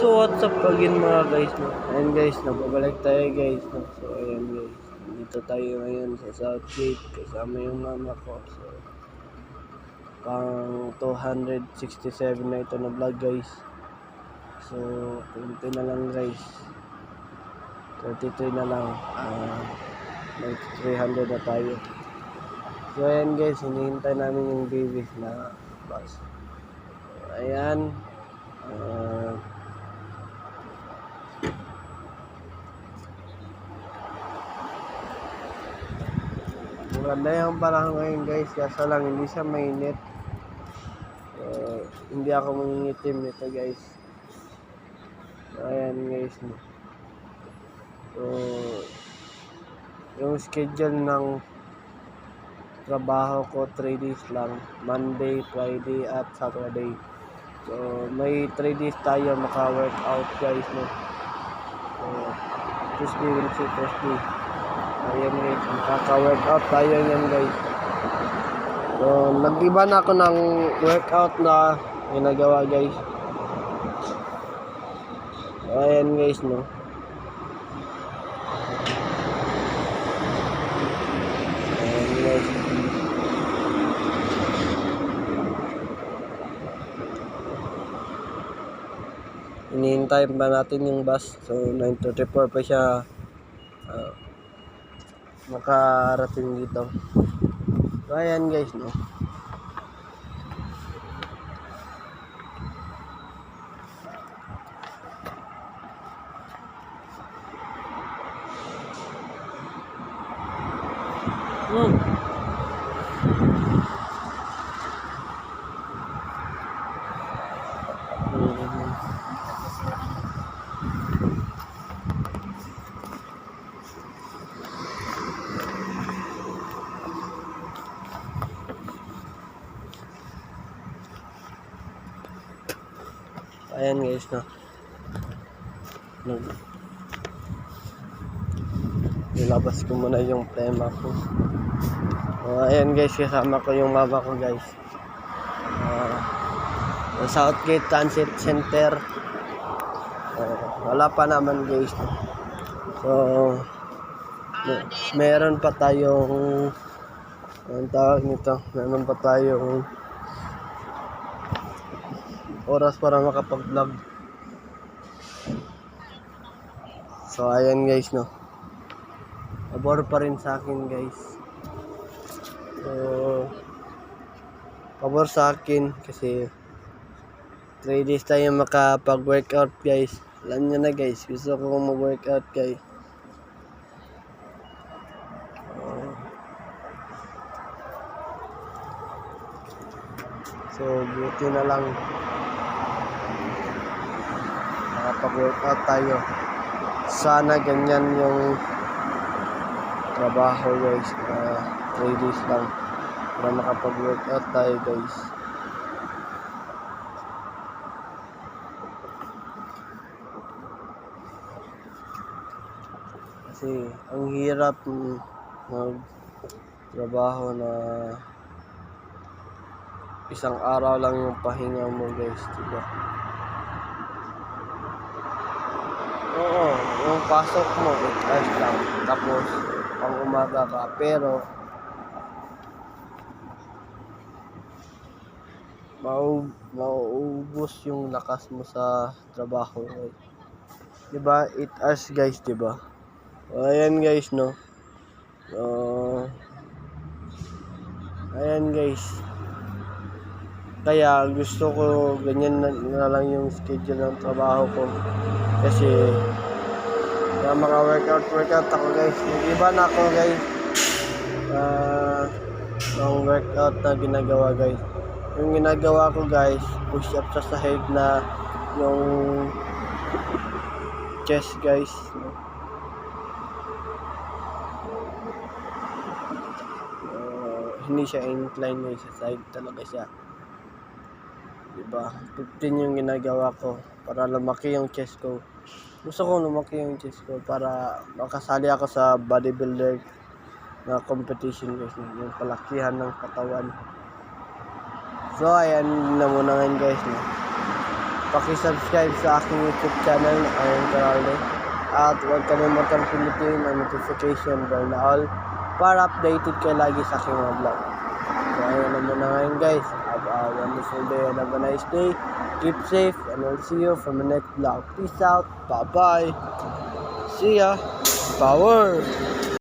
So what's up again mga guys, no? Ayan guys, nababalik tayo guys, no? So ayan guys, dito tayo ngayon sa Southgate kasama yung mama ko. So pang 267 na ito na vlog guys. So kunti na lang guys, 33 na lang, may 300 na tayo. So ayan guys, hinihintay namin yung baby na bus. So, ayan, maganda yung parang ngayon guys, kaso lang hindi siya mainit. Hindi ako mangingitim nito guys. So, ayan guys. So, yung schedule ng trabaho ko 3 days lang. Monday, Friday at Saturday. So, may 3 days tayo maka-workout guys. No? So, Tuesday, Wednesday, Thursday. Ayan guys, makaka-workout tayo yan guys. So, nag-iba na ako ng workout na ginagawa guys. Ayan guys, no. Ayan guys. Hinihintay pa natin yung bus. So, 9:34 pa siya makarating dito. So, ayan guys, no. Ayan guys, no. Nilabas ko muna yung tema ko. Ayan guys, kasama ko yung mama ko guys. Southgate Transit Center. Wala pa naman guys. So, meron pa tayong anong tawag nito? Meron pa tayong oras para makapag-vlog. So ayan guys, no. Pabor pa rin sa akin guys. So pabor sa akin kasi 3 days tayo makapag-workout guys. Alam nyo na guys, gusto ko mag-workout guys. So buti na lang makapag-workout tayo. Sana ganyan yung trabaho guys, 3 days lang para makapag-workout tayo guys. Kasi ang hirap mag-trabaho na isang araw lang yung pahinga mo guys, diba? Oo, yung pasok mo 8 hours lang, tapos pang umaga ka, pero mauubos yung lakas mo sa trabaho guys. Diba? 8 hours guys, diba? Ayan guys, no. Ayan guys. Kaya gusto ko ganyan na lang yung schedule ng trabaho ko. Kasi mga workout ako guys. Iba na ako guys. Ng workout na ginagawa guys. Yung ginagawa ko guys, push up sa sahig na yung chest guys. Hindi siya incline guys, sa side talaga siya. Diba? 15 yung ginagawa ko para lumaki yung chest ko. Gusto ko lumaki yung chest ko para makasali ako sa bodybuilder na competition guys, yung palakihan ng katawan. So ayan na muna ngayon guys, no? Paki-subscribe sa aking YouTube channel, Iron Caralde. At huwag kalimutan pindutin ang notification bell na all para updated kayo lagi sa aking mga vlog. So ayun na muna ngayon guys. Have a wonderful day and have a nice day. Keep safe and I'll see you from the next vlog. Peace out. Bye bye. See ya. Power.